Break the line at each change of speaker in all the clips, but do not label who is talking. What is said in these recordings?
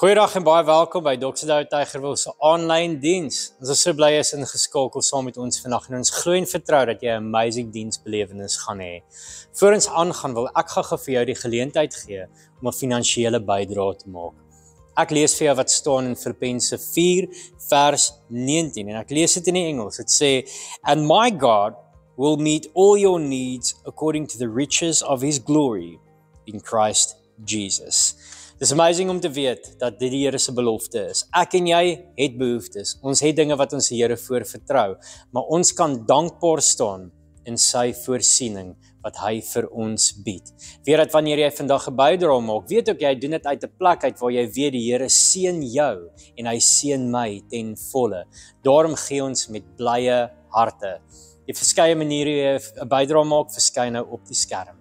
Goeiedag en baie welkom by Dr. Douwe Tygerwil se aanlyn diens. Ons is so bly jy is ingeskakel saam met ons vandag en ons glo en vertrou dat jy 'n amazing diensbelewenis gaan hê. Voor ons aangaan wil ek gou vir jou die geleentheid gee om 'n finansiële bydrae te maak. Ek lees vir jou wat staan in Filippense 4 vers 19 en ek lees dit in die Engels. Dit sê, "And my God will meet all your needs according to the riches of his glory in Christ Jesus." Dit is amazing om te weet dat dit die Here se belofte is. Ek en jy het behoeftes. Ons het dinge wat ons die Here voor vertrou, maar ons kan dankbaar staan in sy voorsiening wat hy vir ons bied. Weet dat wanneer jy vandag 'n bydrae maak, weet ook jy doen dit uit 'n plek uit waar jy weet die Here seën jou en hy seën my ten volle. Daarom gee ons met blye harte. Jy verskeie maniere jy 'n bydrae maak, verskyn nou op die skerm.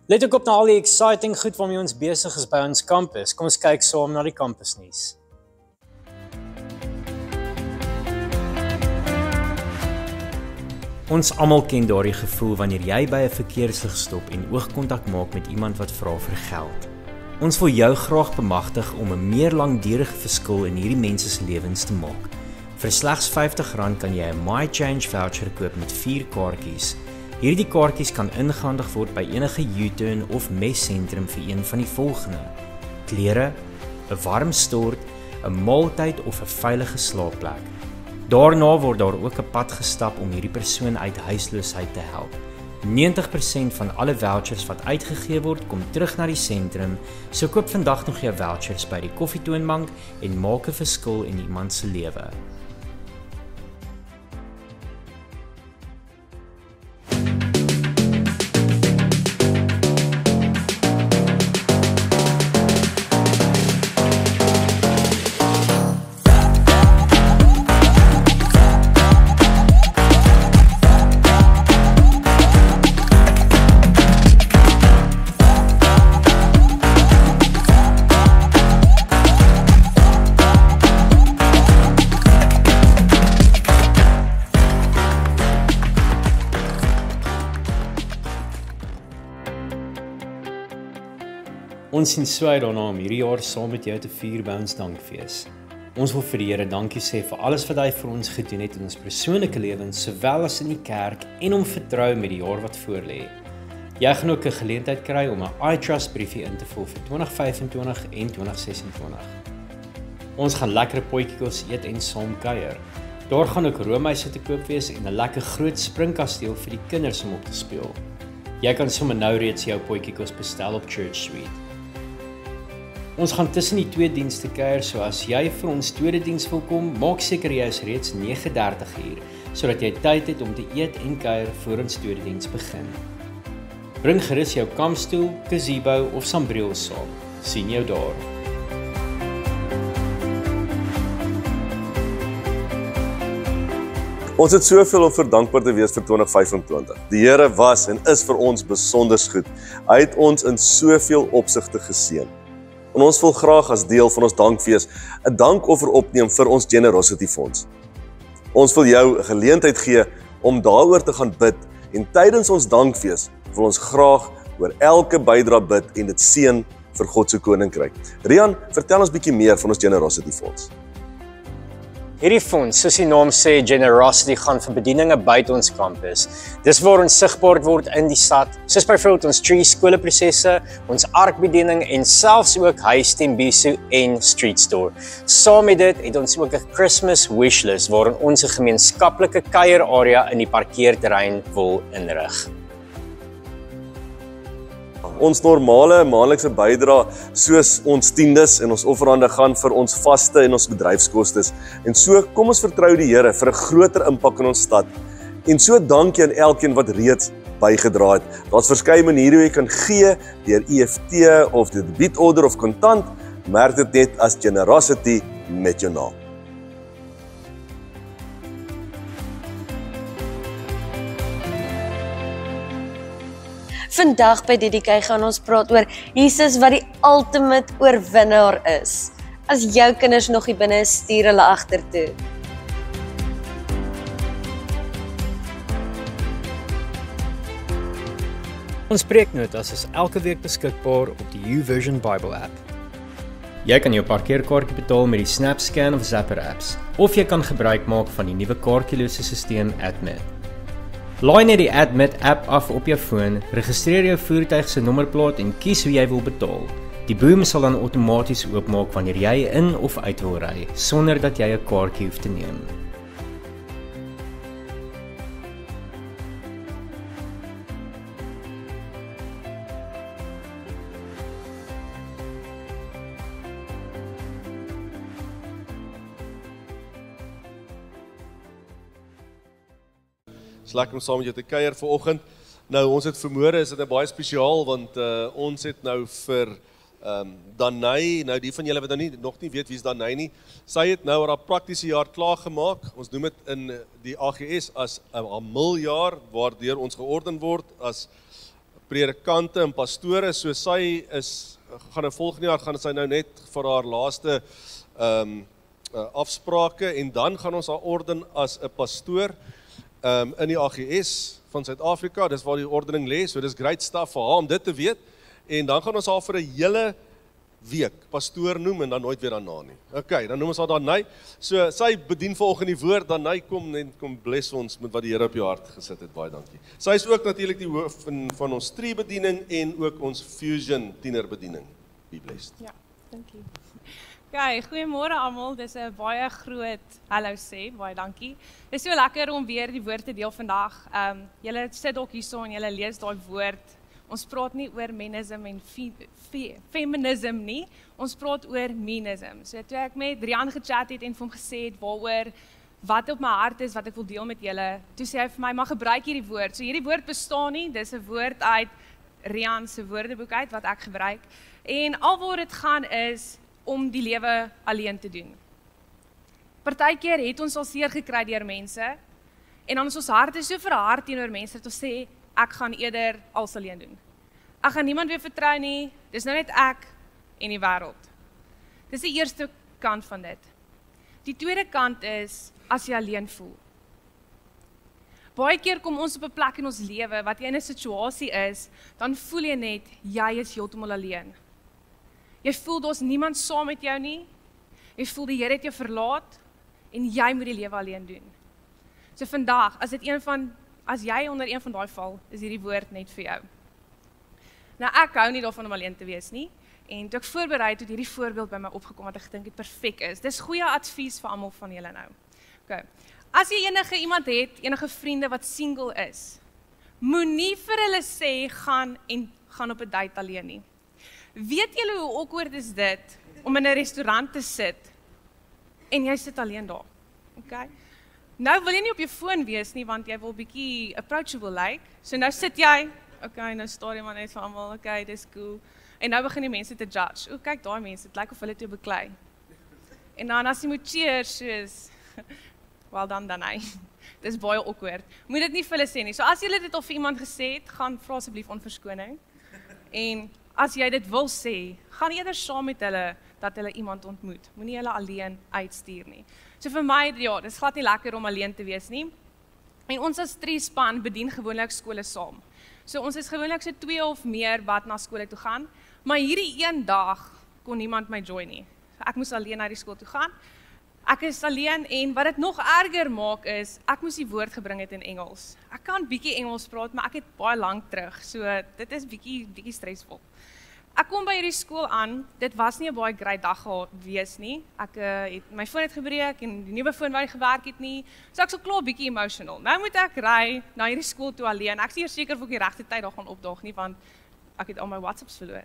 Let ook op na al die exciting goed waarmee ons besig is by ons kampus. Kom ons kyk saam na die kampusnuus. Ons almal ken daardie gevoel wanneer jy by 'n verkeerslig stop en oogkontak maak met iemand wat vra vir geld. Ons wil jou graag bemagtig om 'n meer langdurige verskil in hierdie mense se lewens te maak. Vir slegs R50 kan jy 'n MyChange voucher koop met 4 kaartjies. Hierdie kaartjies kan ingehandig word by enige U-turn of messentrum vir een van die volgende: klere, 'n warm stort, 'n maaltyd of 'n veilige slaapplek. Daarna word daar ook 'n pad gestap om hierdie persoon uit huisloosheid te help. 90% van alle vouchers wat uitgegee word, kom terug na die sentrum, so koop vandag nog jou vouchers by die koffietoonbank en maak 'n verskil in iemand se lewe. Ons sien so uit daarna om hierdie jaar saam met jou te vier by ons dankfees. Ons wil vir die Here dankie sê vir alles wat hy vir ons gedoen het in ons persoonlike lewens, sowel as in die kerk, en om vertrou met die jaar wat voorlê. Jy gaan ook 'n geleentheid kry om 'n iTrust briefie in te vul vir 2025 en 2026. Ons gaan lekker potjies eet en saam kuier. Daar gaan ook roomhuise te koop wees en 'n lekker groot springkasteel vir die kinders om op te speel. Jy kan sommer nou reeds jou potjies bestel op Church Suite. Ons gaan tussen die twee dienste kuier, so as jy vir ons tweede diens wil kom, maak seker jy is reeds 9:30 uur, sodat jy tyd het om te eet en kuier voor ons tweede diens begin. Bring gerus jou kampstoel, gazebo of sambreel saam. Sien jou daar.
Ons het soveel om vir dankbaar te wees vir 2025. Die Here was en is vir ons besonder goed. Hy het ons in soveel opsigte geseën. En ons wil graag as deel van ons dankfees 'n dankoffer opneem vir ons Generosity Fonds. Ons wil jou 'n geleentheid gee om daaroor te gaan bid en tydens ons dankfees wil ons graag oor elke bydrae bid en dit seën vir God se koninkryk. Rian, vertel ons bietjie meer van ons Generosity Fonds.
Hierdie fonds, soos die naam sê, Generosity, gaan vir bedieninge buite ons kampus. Dis waar ons sigbaar word in die stad, soos byvoorbeeld ons tree skoolprosesse, ons arkbediening en selfs ook huis, tembiso en street store. Saam met dit het ons ook 'n Christmas wishlist waarin ons 'n gemeenskaplike kuierarea in die parkeerterrein wil inrig.
Ons normale maandelikse bydrae soos ons tiendes en ons offerande gaan vir ons vaste en ons bedryfskostes. En so kom ons vertrou die Here vir 'n groter impak in ons stad. En so dankie aan elkeen wat reeds bygedra het. Daar's verskeie maniere hoe jy kan gee, deur EFT of deur debietorder of kontant. Merk dit net as Generosity met jou naam.
Vandag by DDK gaan ons praat oor Jesus wat die ultimate oorwinnaar is. As jou kinders nog hier binne is, stuur hulle agtertoe.
Ons preeknotas is elke week beskikbaar op die YouVersion Bible app. Jy kan jou parkeerkaartjie betaal met die SnapScan of Zapper apps, of jy kan gebruik maak van die nuwe kaartjielose stelsel Admit. Laai net die Admit app af op jou foon, registreer jou voertuig se nommerplaat en kies hoe jy wil betaal. Die boom sal dan outomaties oopmaak wanneer jy in of uit wil ry, sonder dat jy 'n kaartjie hoef te neem.
Dis lekker om saam met jou te kuier vanoggend. Nou ons het vermoere is dit baie spesiaal want ons het nou vir Danai, nou die van julle wat nog nie weet wie is Danai nie. Sy het nou haar praktiese jaar klaar gemaak. Ons noem dit in die AGS as 'n miljaar waardeur ons georden word as predikante en pastore. So sy gaan nou volgende jaar gaan sy nou net vir haar laaste afsprake en dan gaan ons haar orden as 'n pastoor in die AGS van Suid-Afrika, dis waar die ordening lê, so dis great stuff vir haar om dit te weet, en dan gaan ons haar vir 'n hele week pastoor noem en dan nooit weer daarna nie. Okay, dan noem ons haar Danai. So sy bedien vanoggend die woord, Danai kom bless ons met wat die Here op jou hart gesit het, baie dankie. Sy is ook natuurlik die hoof van ons tree bediening en ook ons fusion tienerbediening. Be blessed.
Ja, dankie. Okay, goeiemôre almal. Dis 'n baie groot hallo sê, baie dankie. Dis so lekker om weer die woord te deel vandag. Julle sit dalk hierso en julle lees daai woord. Ons praat nie oor menism en feminism nie. Ons praat oor menism. So toe ek met Rian gechat het en vir hom gesê het waaroor wat op my hart is wat ek wil deel met julle, toe sê hy vir my, "Mag gebruik hierdie woord." So hierdie woord bestaan nie, dis 'n woord uit Rian se woordeboek uit wat ek gebruik. En alwaar dit gaan is om die lewe alleen te doen. Partykeer het ons al seer gekry deur mense en dan is ons harte so verhard teenoor mense dat ons sê ek gaan eerder alles alleen doen. Ek gaan niemand weer vertrou nie, dis nou net ek en die wêreld. Dis die eerste kant van dit. Die tweede kant is as jy alleen voel. Baie keer kom ons op 'n plek in ons lewe wat jy in 'n situasie is, dan voel jy net jy is heeltemal alleen. Jy voel daar's niemand saam met jou nie. Jy voel die Here het jou verlaat en jy moet die lewe alleen doen. So vandag, as jy onder een van daai val, is hierdie woord net vir jou. Nou ek hou nie daarvan om alleen te wees nie en toe ek voorberei het hierdie voorbeeld by my opgekom wat ek gedink het perfek is. Dis goeie advies vir almal van julle nou. Okay. As jy enige vriende wat single is, moenie vir hulle sê gaan op 'n date alleen nie. Weet julle hoe awkward is dit om in 'n restaurant te sit en jy sit alleen daar? Okay? Nou wil jy nie op jou foon wees nie want jy wil bietjie approachable lyk. So nou sit jy, okay, nou staar jy maar net vir almal, okay, dis cool. En nou begin die mense te judge. O, kyk daai mense, dit lyk of hulle te beklei. En dan as jy moet cheer soos well done Danai. Dis baie awkward. Moet dit nie vir hulle sê nie. So as jy dit al vir iemand gesê het, gaan vra asseblief om verskoning. En as jy dit wil sê, gaan eerder saam met hulle dat hulle iemand ontmoet. Moenie hulle alleen uitstuur nie. So vir my, ja, dis glad nie lekker om alleen te wees nie. En ons as Tree-span bedien gewoonlik skole saam. So ons is gewoonlik so 2 of meer wat na skole toe gaan, maar hierdie een dag kon niemand my join nie. So ek moes alleen na die skool toe gaan. Ek is alleen en wat dit nog erger maak is, ek moes die woord gebring het in Engels. Ek kan bietjie Engels praat, maar ek het baie lank terug, so dit is bietjie stresvol. Ek kom by hierdie skool aan, dit was nie 'n baie great dag gewees nie. Ek het my foon het gebreek en die nuwe foon wou nie gewerk het nie, so ek so klaar bietjie emotional. Nou moet ek ry na hierdie skool toe alleen. Ek is nie seker of ek die regte tyd daar gaan opdaag nie, want ek het al my WhatsApps verloor.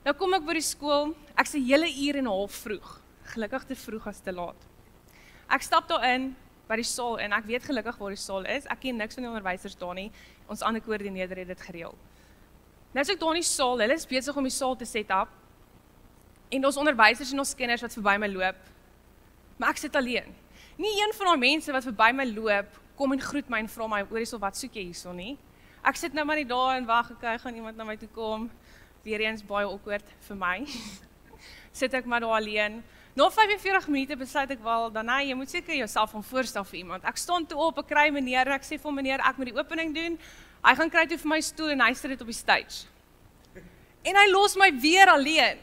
Nou kom ek by die skool, ek's 'n hele uur en 'n half vroeg. Gelukkig te vroeg as te laat. Ek stap daar in by die saal en ek weet gelukkig waar die saal is. Ek ken niks van die onderwysers daar nie. Ons ander koördineerder het dit gereël. Nou is ek daar in die saal, hulle is besig om die saal te set up. En ons onderwysers en ons kinders wat verby my loop. Maar ek sit alleen. Nie een van daai mense wat verby my loop, kom en groet my en vra my, "Hoorie, wat soek jy hierso nie?" Ek sit nou maar nie daar en wag, okay, gaan iemand na my toe kom. Weer eens baie awkward vir my. Sit ek maar daar alleen. Na 45 minute besluit ek wel, dan jy moet seker jouself voorstel vir iemand. Ek staan toe op, ek kry meneer, ek sê vir meneer, ek moet die opening doen. Hy gaan kry toe vir my stoel en hy sit dit op die stage. En hy los my weer alleen.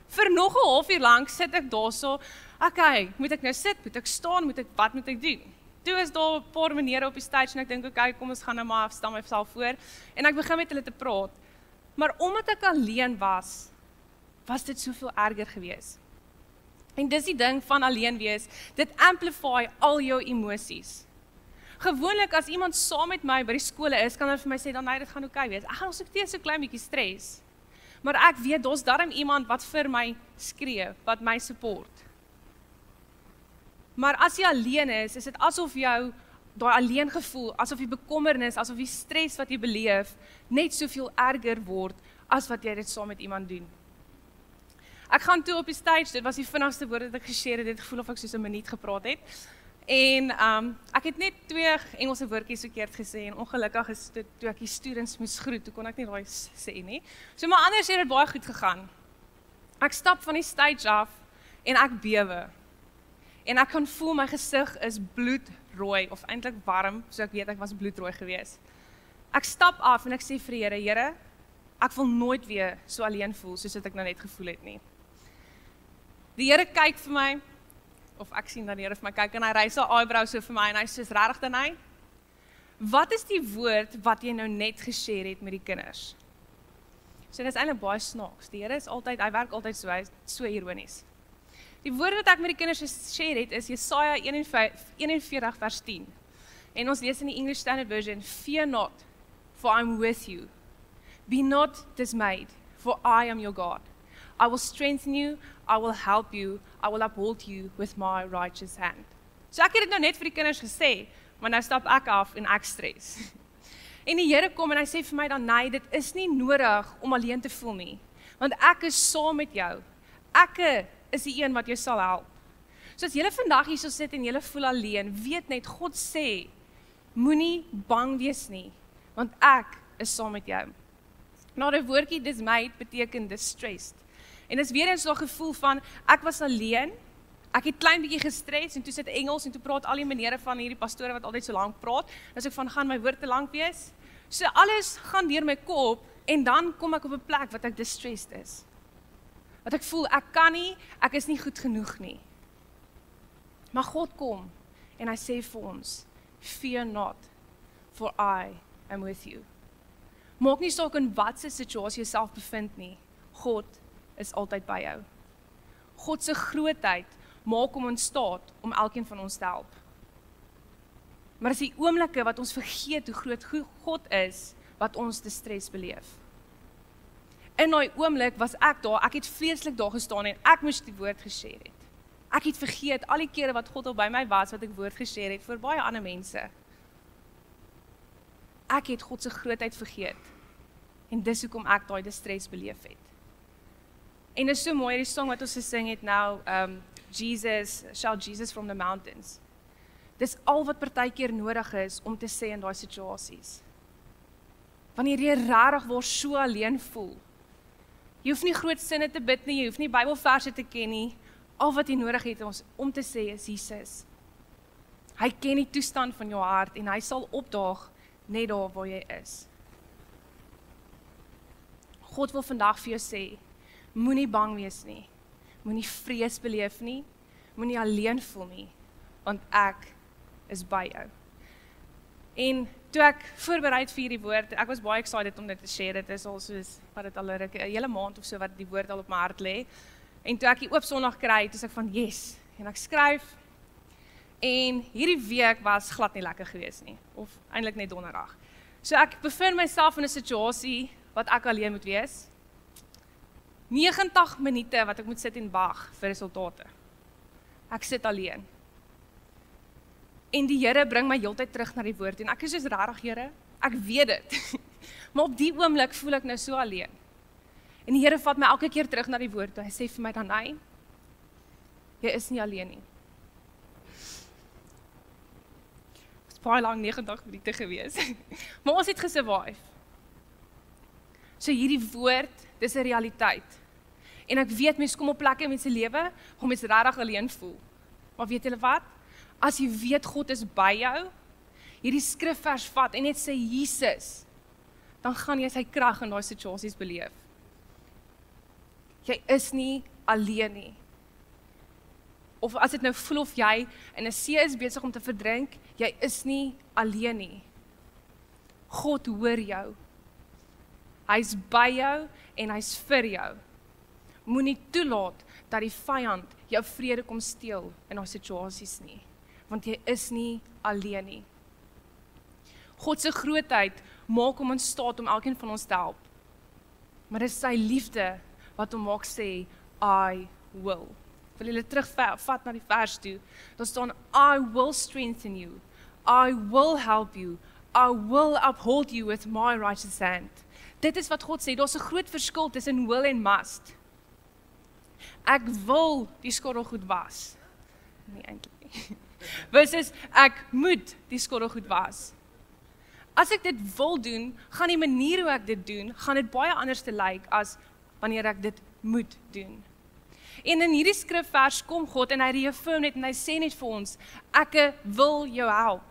Vir nog 'n halfuur lank sit ek daarso. Okay, moet ek nou sit? Moet ek staan? Wat moet ek doen? Toe is daar 'n paar menere op die stage en ek dink okay, kom ons gaan nou maar stel myself voor en ek begin met hulle te praat. Maar omdat ek alleen was dit soveel erger geweest. En dis die ding van alleen wees, dit amplify al jou emosies. Gewoonlik as iemand saam met my by die skole is, kan hulle vir my sê dan nee, dit gaan okay wees. Ek gaan ons ook so klein bietjie stres. Maar ek weet daar's darm iemand wat vir my skree, wat my support. Maar as jy alleen is dit asof jou daai alleen gevoel, asof die bekommernis, asof die stres wat jy beleef, net soveel erger word as wat jy dit saam met iemand doen. Ek gaan toe op die stage, dit was die vinnigste woord wat ek geshare het, dit gevoel of ek soos 'n minuut gepraat het. En ek het net 2 Engelse woordjies verkeerd gesê en ongelukkig is dit toe ek die students moes groet, toe kon ek nie daai sê nie. So maar anders het dit baie goed gegaan. Ek stap van die stage af en ek bewe. En ek kan voel my gesig is bloedrooi of eintlik warm, so ek weet ek was bloedrooi geweest. Ek stap af en ek sê vir die Here, Here, ek wil nooit weer so alleen voel soos wat ek nou net gevoel het nie. Die Here kyk vir my, of ek sien dat die Here vir my kyk en hy raise sy eyebrow so vir my en hy sê, regtig dan hy? Wat is die woord wat jy nou net geshare het met die kinders? So dit is eintlik baie snaaks. Die Here is altyd, hy werk altyd so, hy is so ironies. Die woord wat ek met die kinders geshare het is Jesaja 41 vers 10. En ons lees in die English Standard Version, Fear not, for I'm with you. Be not dismayed, for I am your God. I will strengthen you, I will help you, I will uphold you with my righteous hand. So ek het dit nou net vir die kinders gesê, maar nou stap ek af en ek stres. En die Here kom en hy sê vir my dan, nee, dit is nie nodig om alleen te voel nie, want ek is saam met jou. Ek is die een wat jou sal help. So as julle vandag hier so sit en julle voel alleen, weet net, God sê, moenie bang wees nie, want ek is saam met jou. Nou die woordjie dismayed beteken distressed. En dis weer eens so 'n gevoel van, ek was alleen, ek het klein bietjie gestres, en toe sit Engels, en toe praat al die menere van hierdie pastore wat altyd so lank praat, as ek van, gaan my woord te lank wees? So alles gaan deur my kop, en dan kom ek op 'n plek wat ek distressed is. Wat ek voel, ek kan nie, ek is nie goed genoeg nie. Maar God kom, en hy sê vir ons, fear not, for I am with you. Maak nie saak in watse situasie jy self bevind nie, God is altyd by jou. God se grootheid maak hom in staat om elkeen van ons te help. Maar is die oomblikke wat ons vergeet hoe groot God is, wat ons distress beleef. In daai oomblik was ek daar, ek het vreeslik daar gestaan en ek moes die woord geshare het. Ek het vergeet al die kere wat God al by my was, wat ek woord geshare het vir baie ander mense. Ek het God se grootheid vergeet. En dis hoekom ek daai distress beleef het. En dit is so mooi, die song wat ons gesing het nou, shout Jesus from the mountains. Dis al wat partykeer nodig is om te sê in daai situasies. Wanneer jy regtig waar so alleen voel. Jy hoef nie groot sinne te bid nie, jy hoef nie Bybelverse te ken nie. Al wat jy nodig het om te sê is Jesus. Hy ken die toestand van jou hart en hy sal opdaag net daar waar jy is. God wil vandag vir jou sê, moenie bang wees nie, moenie vrees beleef nie, moenie alleen voel nie, want ek is by jou. En toe ek voorbereid vir hierdie woord, ek was baie excited om dit te share, dit is al soos, wat het al 'n hele maand of so, wat die woord al op my hart lê. En toe ek die oop Sondag kry, toe sê ek van yes, en ek skryf, en hierdie week was glad nie lekker gewees nie, of eintlik net donderdag. So ek bevind myself in 'n situasie, wat ek alleen moet wees, 90 minute wat ek moet sit en wag vir resultate. Ek sit alleen. En die Here bring my heeltyd terug na die woord, en ek is soos regtig Here, ek weet dit, maar op die oomblik voel ek nou so alleen. En die Here vat my elke keer terug na die woord, en hy sê vir my dan, nee, jy is nie alleen nie. baie lang 90 minute gewees. Maar ons het gesurvive. So hierdie woord, dis 'n realiteit. En ek weet mense kom op plekke in mense lewe, waar mense regtig alleen voel. Maar weet julle wat? As jy weet God is by jou, hierdie skrifvers vat en net sê Jesus, dan gaan jy sy krag in daai situasies beleef. Jy is nie alleen nie. Of as dit nou voel of jy in 'n see is besig om te verdrink, jy is nie alleen nie. God hoor jou. Hy's by jou en hy's vir jou. Moenie toelaat dat die vyand jou vrede kom steel in daai situasies nie, want jy is nie alleen nie. God se grootheid maak hom in staat om elkeen van ons te help. Maar dit is sy liefde wat hom maak sê, I will. Wil julle terugvat na die vers toe, daar staan, I will strengthen you, I will help you, I will uphold you with my righteous hand. Dit is wat God sê, daar's 'n groot verskil tussen will en must. Ek wil die skottelgoed was. Nee, eintlik nie. Versus ek moet die skottelgoed was. As ek dit wil doen, gaan die manier hoe ek dit doen, gaan dit baie anders te lyk as wanneer ek dit moet doen. En in hierdie skrifvers kom God en hy reaffirm net en hy sê net vir ons, ek wil jou help.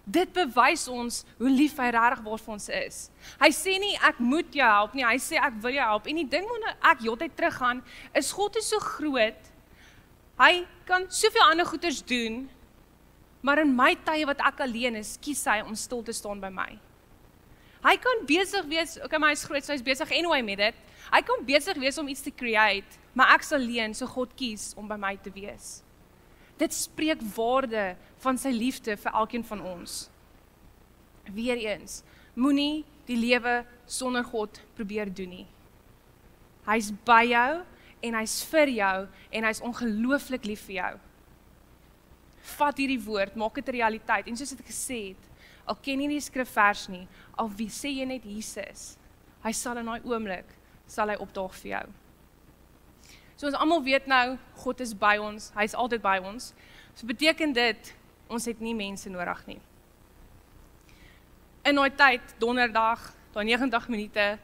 Dit bewys ons hoe lief hy regtig waar vir ons is. Hy sê nie ek moet jou help nie, hy sê ek wil jou help. En die ding waarna ek heeltyd teruggaan, is God is so groot. Hy kan soveel ander goeders doen, maar in my tye wat ek alleen is, kies hy om stil te staan by my. Hy kan besig wees, okay, maar hy is groot, so hy is besig anyway met dit. Hy kan besig wees om iets te create, maar ek is alleen, so God kies om by my te wees. Dit spreek waarde van sy liefde vir elkeen van ons. Weereens, moenie die lewe sonder God probeer doen nie. Hy's by jou en hy's vir jou en hy's ongelooflik lief vir jou. Vat hierdie woord, maak dit 'n realiteit en soos ek gesê het, al ken jy nie die skrifvers nie, al wie sê jy net Jesus, hy sal in daai oomblik sal hy opdaag vir jou. So ons almal weet nou, God is by ons, hy is altyd by ons. So beteken dit, ons het nie mense nodig nie. In daai tyd, donderdag, daai 90 minute,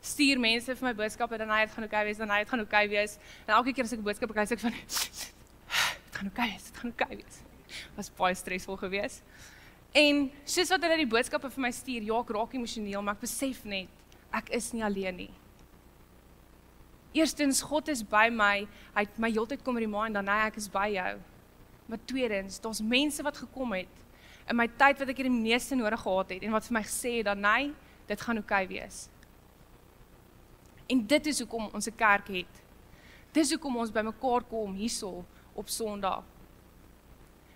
stuur mense vir my boodskappe, dan hy het gaan oké wees, dan hy het gaan oké wees. En elke keer as ek 'n boodskap kry, sê ek van, dit gaan oké wees. Was baie stresvol geweest. En soos wat hulle die boodskappe vir my stuur, ja, ek raak emosioneel, maar ek besef net, ek is nie alleen nie. Eerstens, God is by my, hy het my heeltyd kom remind, dan ek is by jou. Maar tweedens, daar's mense wat gekom het, in my tyd wat ek die meeste nodig gehad het, en wat vir my gesê het, dan dit gaan oké wees. En dit is hoekom ons 'n kerk het. Dit is hoekom ons by mekaar kom, hierso, op Sondag.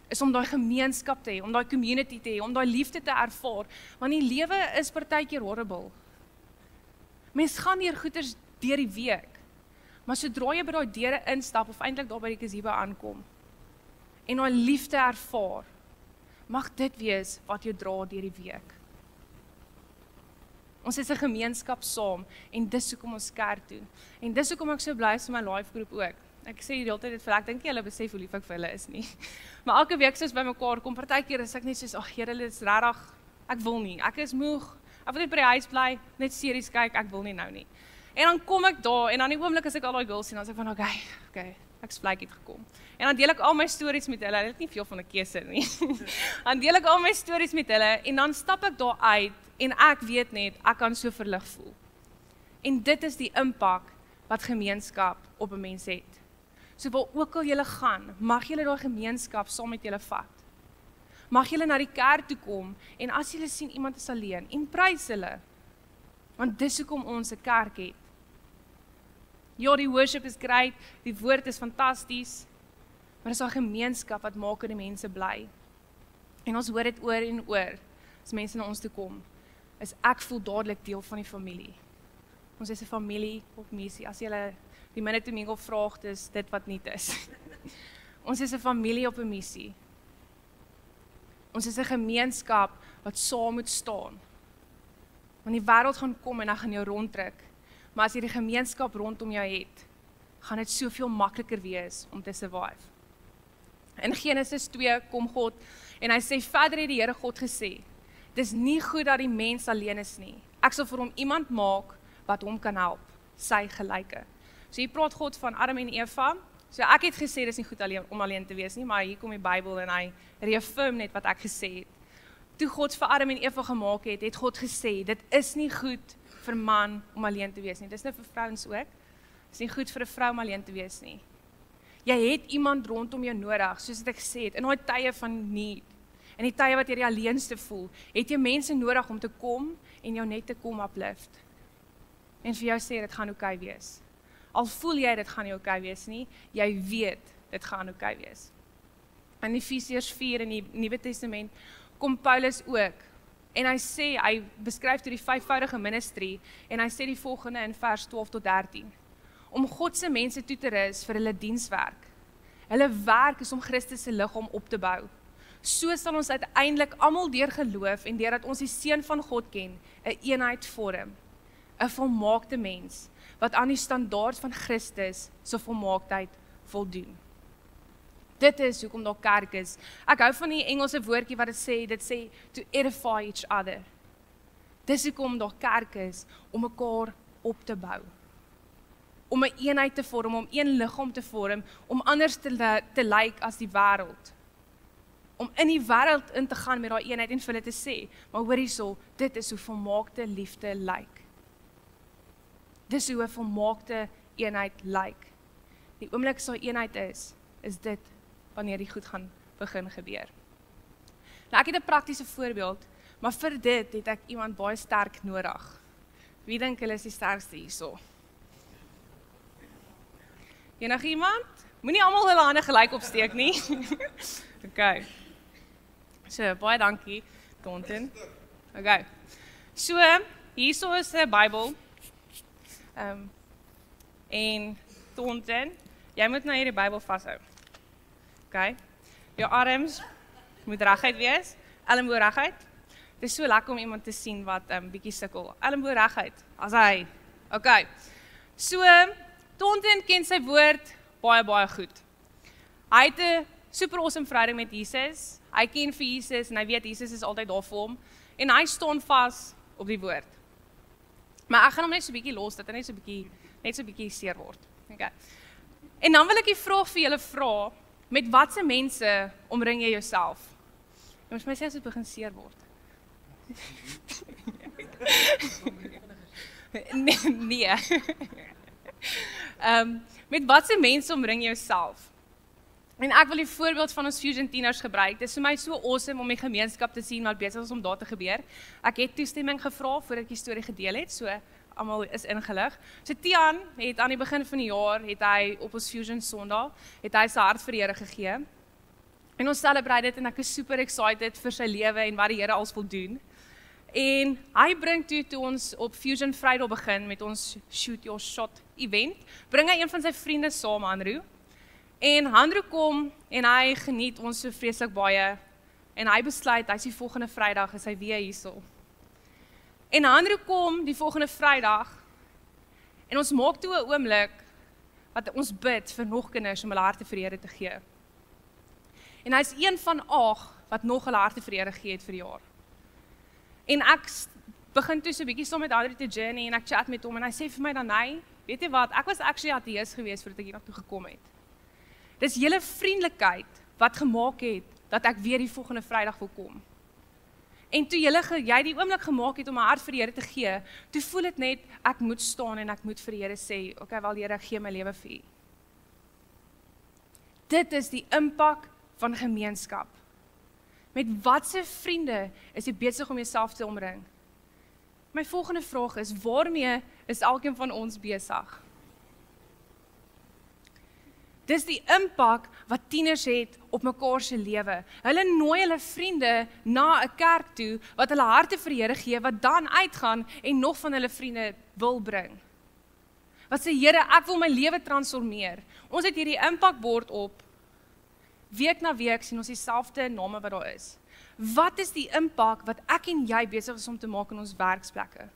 Is om daai gemeenskap te hê, om daai community te hê, om daai liefde te ervaar, want die lewe is partykeer horrible. Mens gaan deur goeters deur die week, maar sodra jy by daai deure instap, of eintlik daar by die Kaziba aankom, en daai liefde ervaar, mag dit wees wat jou dra deur die week. Ons is 'n gemeenskap saam, en dis hoekom ons kerk doen. En dis hoekom ek so bly is vir my life groep ook. Ek sê die hele tyd dit vir ek dink nie hulle besef hoe lief ek vir hulle is nie. Maar elke week soos by mekaar kom, partykeer is ek net soos, ag Here, dit is regtig, ek wil nie, ek is moeg, ek wil net by die huis bly, net series kyk, ek wil nie nou nie. En dan kom ek daar, en dan die oomblik as ek al daai girls sien, dan sê ek van, okay, ek is vlek het gekom. En dan deel ek al my stories met hulle, dit is nie veel van 'n keuse nie. Dan deel ek al my stories met hulle, en dan stap ek daar uit, en ek weet net, ek kan so verlig voel. En dit is die impak wat gemeenskap op 'n mens het. So waar ook al julle gaan, mag julle daai gemeenskap saam met julle vat. Mag julle na die kerk toe kom, en as julle sien iemand is alleen, en prys hulle. Want dis hoekom ons 'n kerk het. Ja, die worship is great, die woord is fantasties, maar dis 'n gemeenskap wat maak dat die mense bly. En ons hoor dit oor en oor, as mense na ons toe kom, is ek voel dadelik deel van die familie. Ons is 'n familie op missie. As julle die Minute to Mingle vraag, is dit wat nie is. Ons is 'n familie op 'n missie. Ons is 'n gemeenskap wat saam moet staan. Want die wêreld gaan kom en hy gaan jou ronddruk. Maar as jy die gemeenskap rondom jou het, gaan dit soveel makliker wees om te survive. In Genesis 2 kom God en hy sê verder het die Here God gesê, dis nie goed dat die mens alleen is nie. Ek sal vir hom iemand maak wat hom kan help, sy gelyke. So hier praat God van Adam en Eva. So ek het gesê dis nie goed om alleen te wees nie, maar hier kom die Bybel en hy reaffirm net wat ek gesê het. Toe God vir Adam en Eva gemaak het, het God gesê, dit is nie goed vir man om alleen te wees nie. Dis nou vir vrouens ook. Dis nie goed vir 'n vrou om alleen te wees nie. Jy het iemand rondom jou nodig, soos ek gesê het, in daai tye van need. In die tye wat jy die alleenste voel, het jy mense nodig om te kom en jou net te kom uplift. En vir jou sê dit gaan oukei wees. Al voel jy dit gaan nie oukei wees nie, jy weet dit gaan oukei wees. In Efesiërs 4 in die Nuwe Testament kom Paulus ook en hy beskryf toe die 5voudige ministry en hy sê die volgende in vers 12 tot 13. Om God se mense toe te rus vir hulle dienswerk. Hulle werk is om Christus se liggaam op te bou. So sal ons uiteindelik almal deur geloof en deurdat ons die Seun van God ken, 'n eenheid vorm, 'n volmaakte mens wat aan die standaard van Christus se volmaaktheid voldoen. Dit is hoekom daar kerk is. Ek hou van die Engelse woordjie wat dit sê to edify each other. Dis hoekom daar kerk is om mekaar op te bou. Om 'n eenheid te vorm, om een liggaam te vorm, om anders te lyk as die wêreld. Om in die wêreld in te gaan met daai eenheid en vir hulle te sê, maar hoor hierso, dit is hoe volmaakte liefde lyk. Dis hoe 'n volmaakte eenheid lyk. Die oomblik so eenheid is dit wanneer die goed gaan begin gebeur. Nou ek het 'n praktiese voorbeeld, maar vir dit het ek iemand baie sterk nodig. Wie dink hulle is die sterkste hierso? Enige iemand? Moenie almal hulle hande gelyk opsteek nie. Okay. So, baie dankie, Tonten. Okay. So, hierso is 'n Bybel. En Tonten, jy moet nou hierdie Bybel vashou. Okay. Jou arms moet reguit wees, elmboog reguit. Dit is so lekker om iemand te sien wat bietjie sukkel. Elmboog reguit. As hy. Okay. So, Tonten ken sy woord baie goed. Hy het 'n super awesome verhouding met Jesus. Hy ken vir Jesus en hy weet Jesus is altyd daar vir hom. En hy staan vas op die woord. Maar ek gaan hom net so 'n bietjie los, dat hy net so 'n bietjie seer word. Okay. En dan wil ek die vraag vir julle vra, met watse mense omring jy jouself? Jy moet my sê as dit begin seer word. Nee. Met watse mense omring jy jouself? En ek wil die voorbeeld van ons Fusion tieners gebruik. Dit is vir my so awesome om die gemeenskap te sien wat besig is om daar te gebeur. Ek het toestemming gevra voordat ek die storie gedeel het, so almal is ingelig. So Tian het aan die begin van die jaar, het hy op ons Fusion Sondag, het hy sy hart vir die Here gegee. En ons celebrate dit en ek is super excited vir sy lewe en wat die Here als wil doen. En hy bring toe ons op Fusion Vrydag begin met ons Shoot Your Shot event, bring hy een van sy vriende saam, Andrew. En Andrew kom en hy geniet ons so vreeslik baie en hy besluit, hy is die volgende Vrydag, is hy weer hierso. En Andrew kom die volgende Vrydag en ons maak toe 'n oomblik wat ons bid vir nog kinders om hulle harte vir die Here te gee. En hy is een van 8 wat nog hulle harte vir die Here gegee het vir die jaar. En ek begin toe so 'n bietjie saam met Andrew te journey en ek chat met hom en hy sê vir my dan, "Nee, weet jy wat, ek was actually ateïs geweest voordat ek hier na toe gekom het. Dis julle vriendelikheid wat gemaak het dat ek weer die volgende Vrydag wil kom. En toe jy die oomblik gemaak het om my hart vir die Here te gee, toe voel dit net ek moet staan en ek moet vir die Here sê, okay, wel Here, gee my lewe vir U." Dit is die impak van gemeenskap. Met watse vriende is jy besig om jouself te omring? My volgende vraag is, waarmee is elkeen van ons besig? Dis die impak wat tieners het op mekaar se lewe. Hulle nooi hulle vriende na 'n kerk toe, wat hulle harte vir die Here gee, wat dan uitgaan en nog van hulle vriende wil bring. Wat sê, Here, ek wil my lewe transformeer. Ons het hierdie impakbord op. Week na week sien ons dieselfde name wat daar is. Wat is die impak wat ek en jy besig is om te maak in ons werksplekke?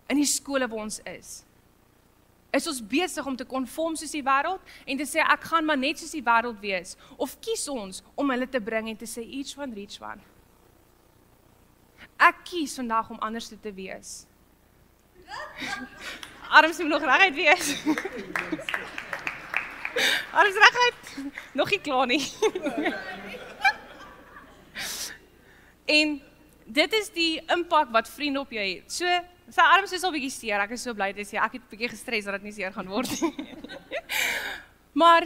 In die skole waar ons is? Is ons besig om te konform soos die wêreld en te sê ek gaan maar net soos die wêreld wees? Of kies ons om hulle te bring en te sê each one reach one? Ek kies vandag om anders te wees. Arms moet nog reguit wees. Arms reguit. Nog nie klaar nie. En dit is die impak wat vriende op jou het. So, sy arms is al bietjie seer, ek is so bly dit sê, ek het bietjie gestres dat dit nie seer gaan word nie. Maar,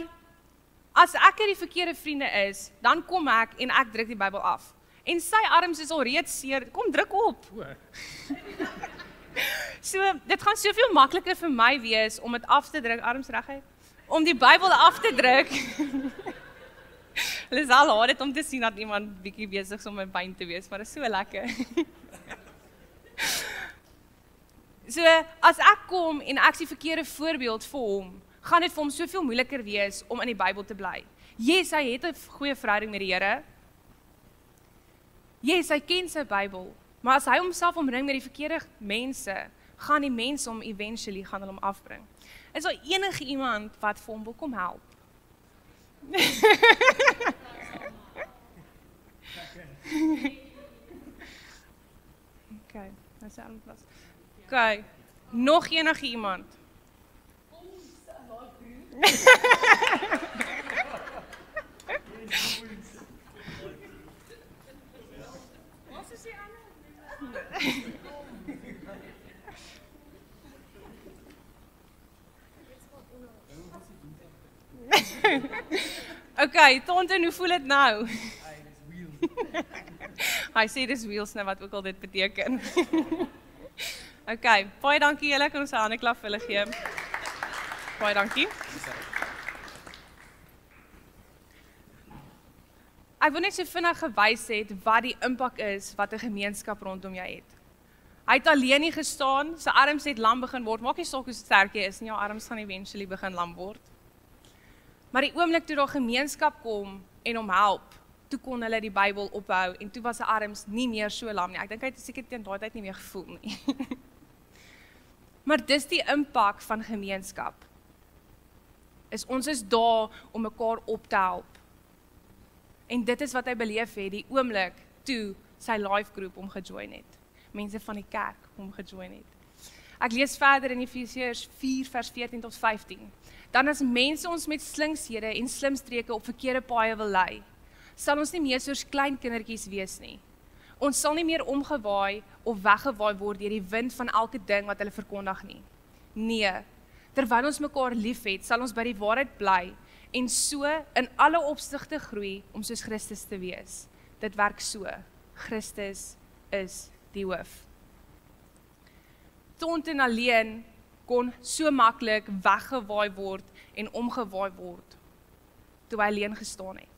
as ek die verkeerde vriende is, dan kom ek en ek druk die Bybel af. En sy arms is al reeds seer, kom druk op. So, dit gaan soveel makliker vir my wees om dit af te druk, arms reguit, om die Bybel af te druk. Hulle is al haat dit om te sien dat iemand bietjie besig is om my pyn te wees, maar dit is so lekker. So, as ek kom en ek is die verkeerde voorbeeld vir hom, gaan dit vir hom soveel moeiliker wees om in die Bybel te bly. Yes, hy het 'n goeie verhouding met die Here. Yes, hy ken sy Bybel, maar as hy homself omring met die verkeerde mense, gaan die mense hom eventually gaan hulle hom afbring. Is daar enige iemand wat vir hom wil kom help? Okay, nou is aan plaas. Okay, nog enige iemand? Wat is die ander? Okay, Tonton, hoe voel dit nou? Hy sê dis wheels nou wat ook al dit beteken. Okay, baie dankie julle, kan ons 'n hande klap vir hulle gee. Baie dankie. Ek wil net so vinnig gewys het wat die impak is wat 'n gemeenskap rondom jou het. Hy het alleen nie gestaan, sy arms het lam begin word, maak nie saak hoe sterk jy is, nie jou arms gaan eventually begin lam word. Maar die oomblik toe daar gemeenskap kom en hom help, toe kon hulle die Bybel ophou en toe was sy arms nie meer so lam nie. Ek dink hy het seker teen daai tyd nie meer gevoel nie. Maar dis die impak van gemeenskap. Ons is daar om mekaar op te help. En dit is wat hy beleef het, die oomblik toe sy life group hom gejoin het. Mense van die kerk hom gejoin het. Ek lees verder in Efesiërs 4 vers 14 tot 15. Dan as mense ons met slinkshede en slimstreke op verkeerde paaie wil lei, sal ons nie meer soos klein kindertjies wees nie. Ons sal nie meer omgewaai of weggewaai word deur die wind van elke ding wat hulle verkondig nie. Nee, terwyl ons mekaar liefhet, sal ons by die waarheid bly en so in alle opsigte groei om soos Christus te wees. Dit werk so. Christus is die hoof. Tonton alleen kon so maklik weggewaai word en omgewaai word toe hy alleen gestaan het.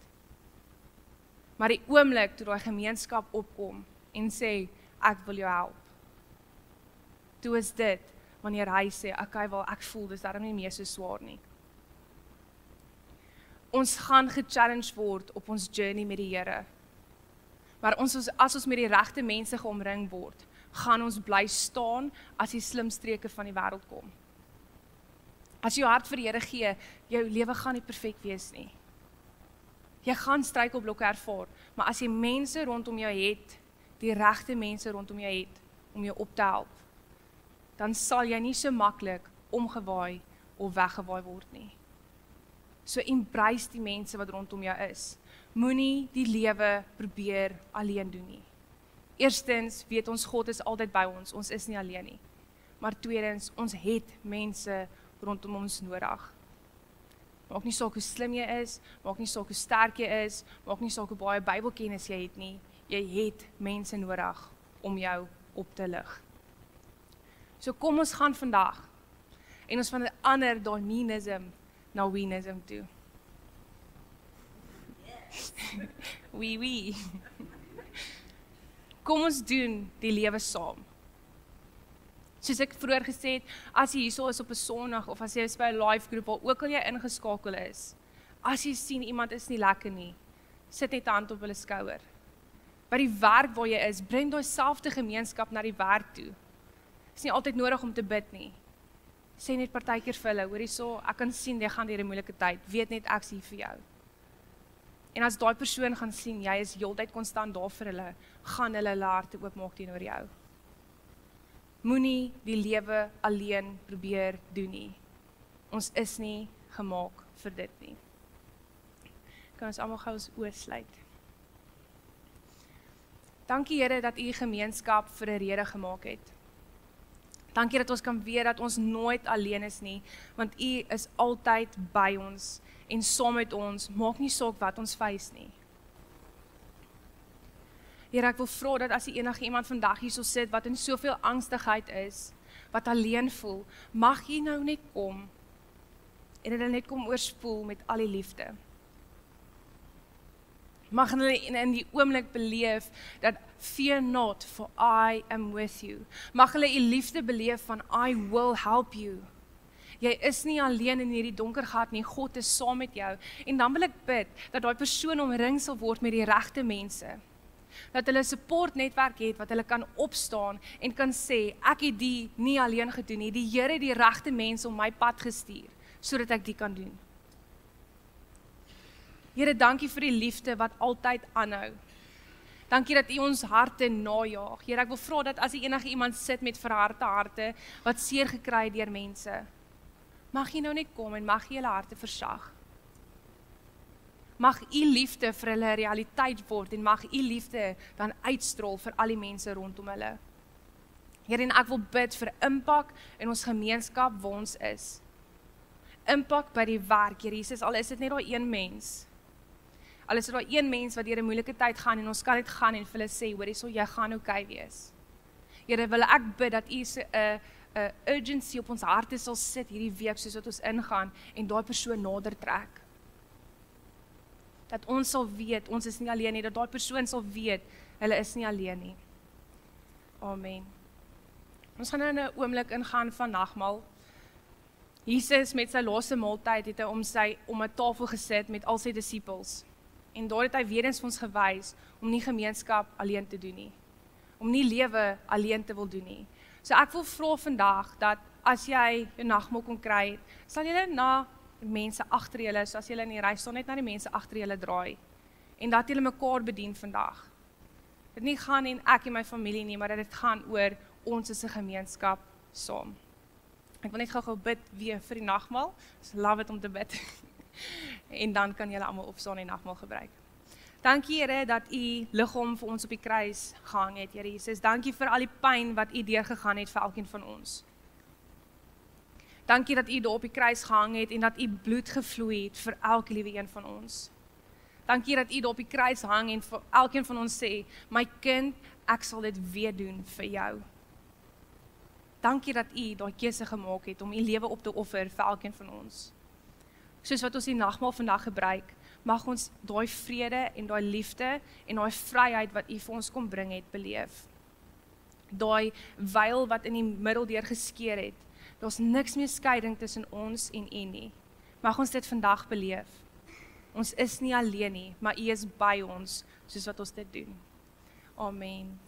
Maar die oomblik toe daai gemeenskap opkom en sê ek wil jou help. Toe is dit wanneer hy sê okay, wel ek voel dis daarom nie meer so swaar nie. Ons gaan gechallenge word op ons journey met die Here. Maar as ons met die regte mense geomring word, gaan ons bly staan as die slimstreke van die wêreld kom. As jy jou hart vir die Here gee, jou lewe gaan nie perfek wees nie. Jy gaan struikelblokke ervaar, maar as jy mense rondom jou het, die regte mense rondom jou het, om jou op te help, dan sal jy nie so maklik omgewaai of weggewaai word nie. So embrace die mense wat rondom jou is. Moenie die lewe probeer alleen doen nie. Eerstens, weet ons God is altyd by ons is nie alleen nie. Maar tweedens, ons het mense rondom ons nodig. Maak nie saak hoe slim jy is, maak nie saak hoe sterk jy is, maak nie saak hoe baie Bybelkennis jy het nie. Jy het mense nodig om jou op te lig. So kom ons gaan vandag en ons van 'n ander Darwinism na Weenism toe. Wee. Kom ons doen die lewe saam. Soos ek vroeër gesê het, as jy hierso is op 'n Sondag of as jy is by 'n live groep waar ook al jy ingeskakel is, as jy sien iemand is nie lekker nie, sit net 'n hand op hulle skouer. By die werk waar jy is, bring daai selfde gemeenskap na die werk toe. Is nie altyd nodig om te bid nie. Sê net partykeer vir hulle, hoor hierso, ek kan sien jy gaan deur 'n moeilike tyd. Weet net ek's hier vir jou. En as daai persoon gaan sien jy is heeltyd konstant daar vir hulle, gaan hulle harte oopmaak teenoor jou. Moenie die lewe alleen probeer doen nie. Ons is nie gemaak vir dit nie. Kan ons almal gou ons oë sluit. Dankie Here dat U gemeenskap vir 'n rede gemaak het. Dankie dat ons kan weet dat ons nooit alleen is nie, want U is altyd by ons en saam met ons, maak nie saak wat ons face nie. Here, ek wil vra dat as enige iemand vandag hierso sit wat in soveel angstigheid is, wat alleen voel, mag jy nou net kom en hulle net kom oorspoel met al die liefde. Mag hulle in die oomblik beleef dat fear not, for I am with you. Mag hulle die liefde beleef van I will help you. Jy is nie alleen in hierdie donker gat nie, God is saam met jou. En dan wil ek bid dat daai persoon omring sal word met die regte mense. Dat hulle 'n supportnetwerk het wat hulle kan opstaan en kan sê, ek het die nie alleen gedoen nie, die Here het die regte mense om my pad gestuur, sodat ek die kan doen. Here, dankie vir die liefde wat altyd aanhou. Dankie dat U ons harte najaag. Here, ek wil vra dat as enige iemand sit met verharte harte, wat seer gekry het deur mense, mag jy nou net kom en mag jy hulle harte versag. Mag U liefde vir hulle realiteit word en mag U liefde dan uitstrol vir al die mense rondom hulle. Here, en ek wil bid vir impak in ons gemeenskap waar ons is. Impak by die werk, Here Jesus, al is dit net daai een mens. Al is dit daai een mens wat deur 'n moeilike tyd gaan en ons kan net gaan en vir hulle sê, hoor hierso, jy gaan okay wees. Here, wil ek bid dat U se 'n urgency op ons harte sal sit hierdie week soos wat ons ingaan en daai persoon nader trek. Dat ons sal weet, ons is nie alleen nie, dat daai persoon sal weet, hulle is nie alleen nie. Amen. Ons gaan nou in 'n oomblik ingaan van nagmaal. Jesus met sy laaste maaltyd het hy om 'n tafel gesit met al sy disippels. En daar het hy weer eens vir ons gewys om nie gemeenskap alleen te doen nie. Om nie lewe alleen te wil doen nie. So ek wil vra vandag dat as jy 'n nagmaal kon kry, sal jy na mense agter julle, so as julle in die ry staan, net na die mense agter julle draai. En dat julle mekaar bedien vandag. Dit nie gaan en ek en my familie nie, maar dat dit gaan oor ons is 'n gemeenskap saam. Ek wil net gou bid weer vir die nagmaal. It's love it om te bid. En dan kan julle almal opstaan en nagmaal gebruik. Dankie Here dat U liggaam vir ons op die kruis gehang het, Here Jesus. Dankie vir al die pyn wat U deurgegaan het vir elkeen van ons. Dankie dat U daar op die kruis gehang het en dat U bloed gevloei het vir elke liewe een van ons. Dankie dat U daar op die kruis hang en vir elkeen van ons sê, my kind, ek sal dit weer doen vir jou. Dankie dat U daai keuse gemaak het om U lewe op te offer vir elkeen van ons. Soos wat ons die nagmaal vandag gebruik, mag ons daai vrede en daai liefde en daai vryheid wat U vir ons kom bring het, beleef. Daai veil wat in die middel deur geskeur het, daar's niks meer skeiding tussen ons en U nie. Mag ons dit vandag beleef. Ons is nie alleen nie, maar U is by ons, soos wat ons dit doen. Amen.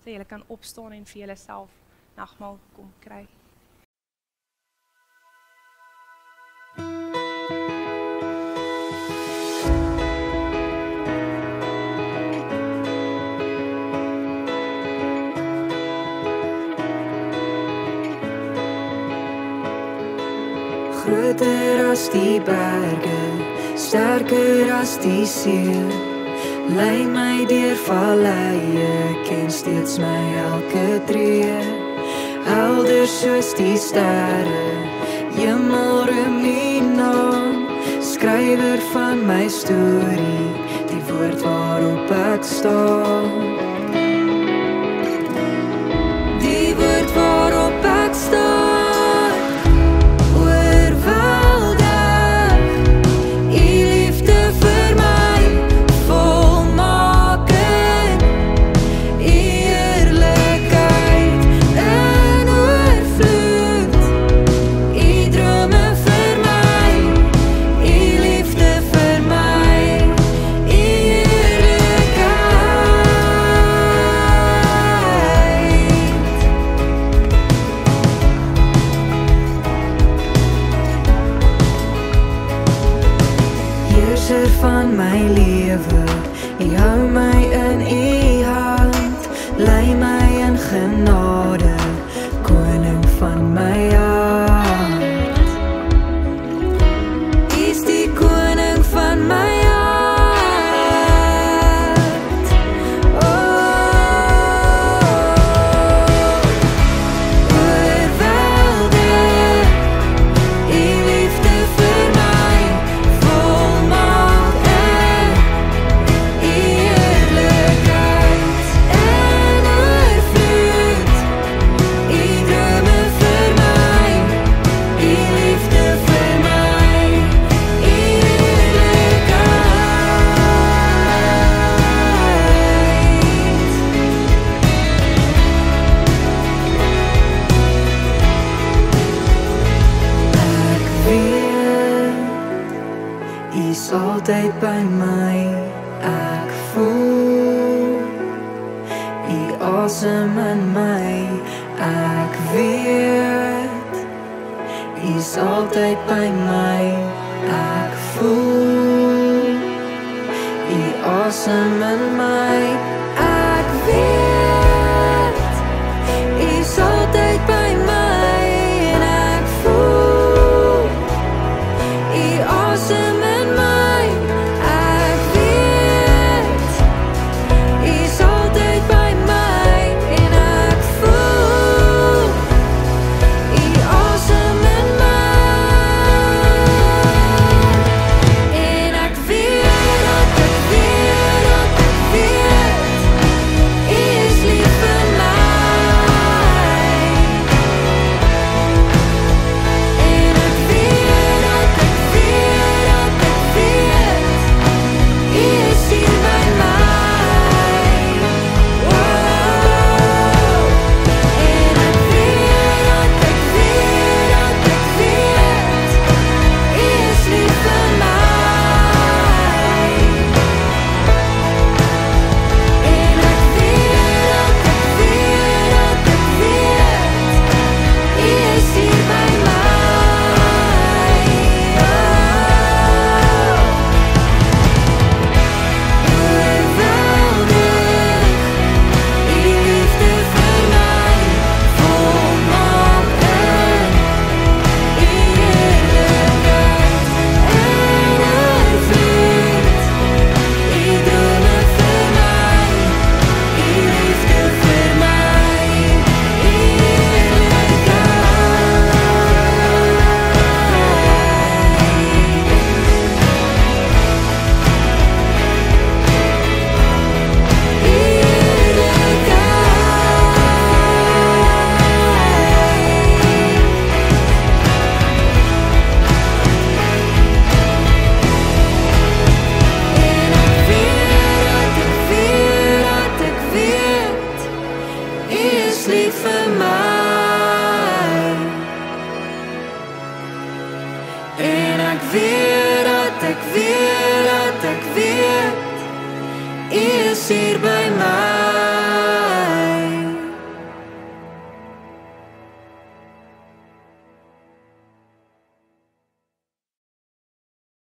So julle kan opstaan en vir julleself nagmaal kom kry.
Groter as die berge, sterker as die see, lei my deur valleie, ken steeds my elke tree, helder soos die sterre, hemelruim U naam, skrywer van my storie, die woord waarop ek staan. Die woord waarop ek staan. van my lewe. U hou my in u hand, lei my in genade, koning van my hart. U is die koning van my hart. Altyd by my, ek voel u asem in my, ek weet u is altyd by my, ek voel u asem in my, ek weet u is altyd by my en ek voel u asem in my. Ek weet, u is hier by my.